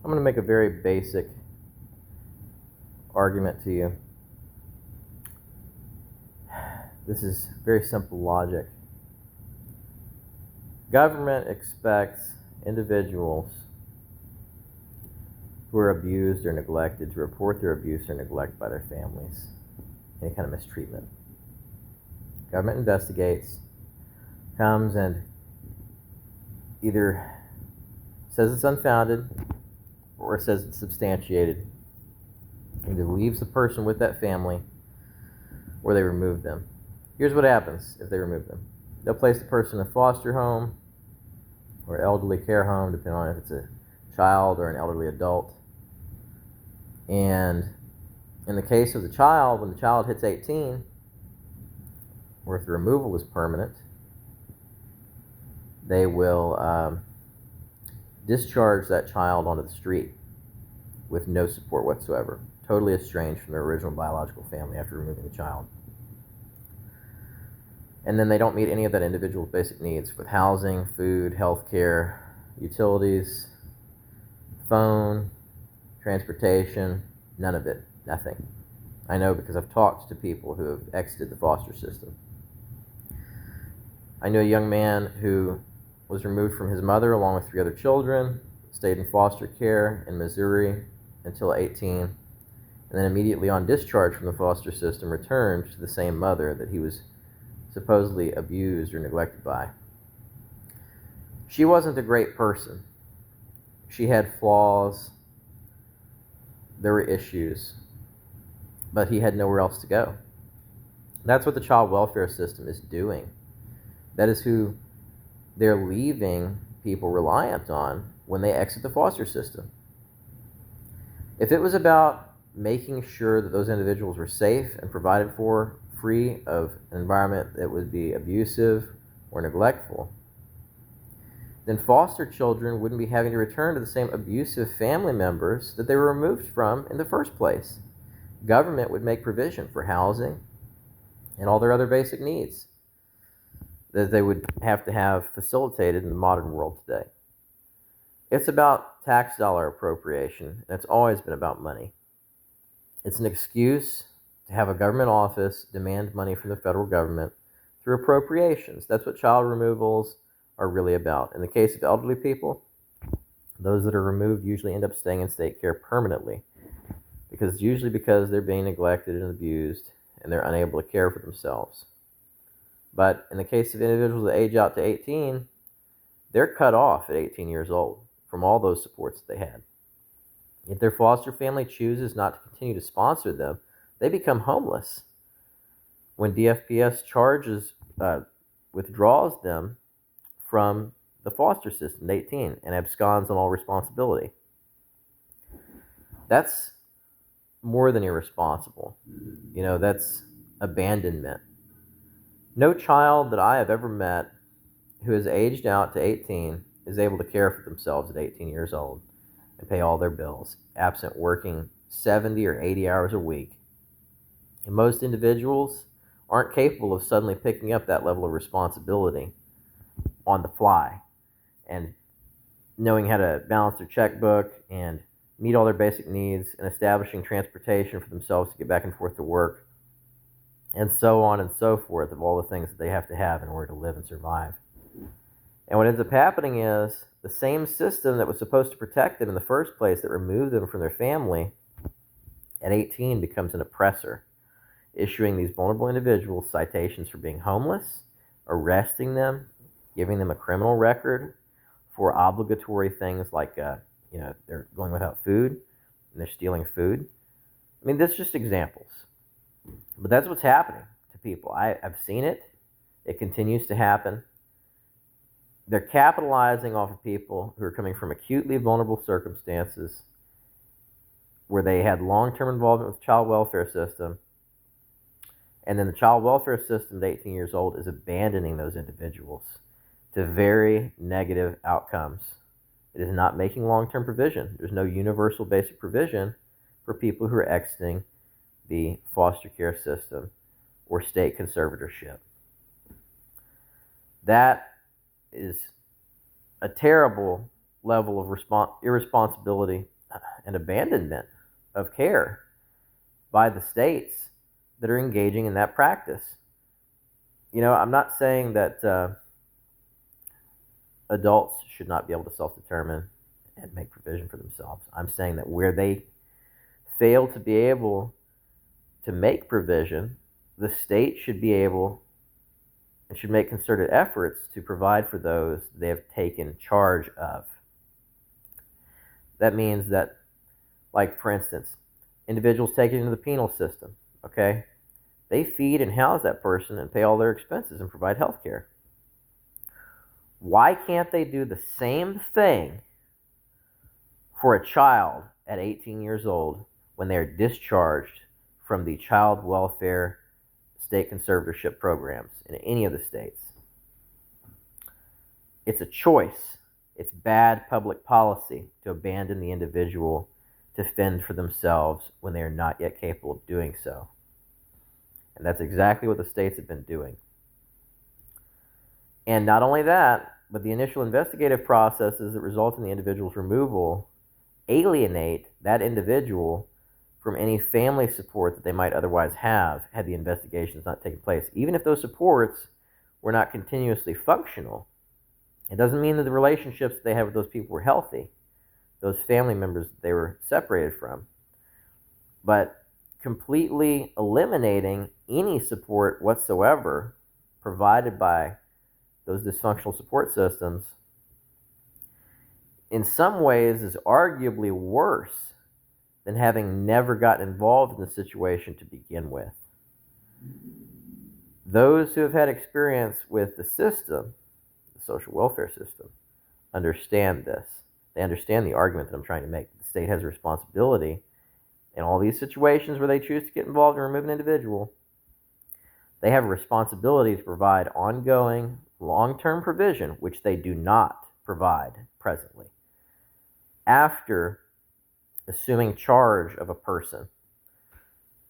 I'm going to make a very basic argument to you. This is very simple logic. Government expects individuals who are abused or neglected to report their abuse or neglect by their families, any kind of mistreatment. Government investigates, comes and either says it's unfounded or says it's substantiated. Either leaves the person with that family or they remove them. Here's what happens if they remove them. They'll place the person in a foster home or elderly care home, depending on if it's a child or an elderly adult. And in the case of the child, when the child hits 18, or if the removal is permanent, they will discharge that child onto the street with no support whatsoever, totally estranged from their original biological family after removing the child. And then they don't meet any of that individual's basic needs with housing, food, health care, utilities, phone, transportation, none of it, nothing. I know because I've talked to people who have exited the foster system. I knew a young man who was removed from his mother along with 3 other children, stayed in foster care in Missouri until 18, and then immediately on discharge from the foster system returned to the same mother that he was supposedly abused or neglected by. She wasn't a great person. She had flaws. There were issues. But he had nowhere else to go. That's what the child welfare system is doing. That is who they're leaving people reliant on when they exit the foster system. If it was about making sure that those individuals were safe and provided for, free of an environment that would be abusive or neglectful, then foster children wouldn't be having to return to the same abusive family members that they were removed from in the first place. Government would make provision for housing and all their other basic needs that they would have to have facilitated in the modern world today. It's about tax dollar appropriation, and it's always been about money. It's an excuse to have a government office demand money from the federal government through appropriations. That's what child removals are really about. In the case of elderly people, those that are removed usually end up staying in state care permanently, because it's usually because they're being neglected and abused and they're unable to care for themselves. But in the case of individuals that age out to 18, they're cut off at 18 years old from all those supports that they had. If their foster family chooses not to continue to sponsor them, they become homeless. When DFPS withdraws them from the foster system at 18 and absconds on all responsibility. That's more than irresponsible. That's abandonment. No child that I have ever met who has aged out to 18 is able to care for themselves at 18 years old and pay all their bills, absent working 70 or 80 hours a week. And most individuals aren't capable of suddenly picking up that level of responsibility on the fly and knowing how to balance their checkbook and meet all their basic needs and establishing transportation for themselves to get back and forth to work, and so on and so forth, of all the things that they have to have in order to live and survive. And what ends up happening is the same system that was supposed to protect them in the first place, that removed them from their family, at 18 becomes an oppressor, issuing these vulnerable individuals citations for being homeless, arresting them, giving them a criminal record for obligatory things like, they're going without food and they're stealing food. I mean, that's just examples. But that's what's happening to people. I've seen it. It continues to happen. They're capitalizing off of people who are coming from acutely vulnerable circumstances where they had long-term involvement with the child welfare system, and then the child welfare system at 18 years old is abandoning those individuals to very negative outcomes. It is not making long-term provision. There's no universal basic provision for people who are exiting the foster care system or state conservatorship. That is a terrible level of irresponsibility an abandonment of care by the states that are engaging in that practice. I'm not saying that adults should not be able to self-determine and make provision for themselves. I'm saying that where they fail to be able to make provision, the state should be able and should make concerted efforts to provide for those they have taken charge of. That means that, like, for instance, individuals taken into the penal system, okay? They feed and house that person and pay all their expenses and provide health care. Why can't they do the same thing for a child at 18 years old when they are discharged from the child welfare state conservatorship programs in any of the states? It's a choice. It's bad public policy to abandon the individual to fend for themselves when they are not yet capable of doing so. And that's exactly what the states have been doing. And not only that, but the initial investigative processes that result in the individual's removal alienate that individual from any family support that they might otherwise have had the investigations not taken place. Even if those supports were not continuously functional, it doesn't mean that the relationships they have with those people were healthy, those family members that they were separated from. But completely eliminating any support whatsoever provided by those dysfunctional support systems in some ways is arguably worse than having never gotten involved in the situation to begin with. Those who have had experience with the system, the social welfare system, understand this. They understand the argument that I'm trying to make. The state has a responsibility in all these situations where they choose to get involved and remove an individual. They have a responsibility to provide ongoing, long-term provision, which they do not provide presently. After assuming charge of a person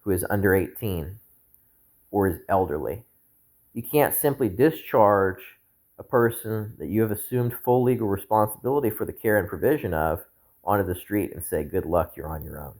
who is under 18 or is elderly, you can't simply discharge a person that you have assumed full legal responsibility for the care and provision of onto the street and say, good luck, you're on your own.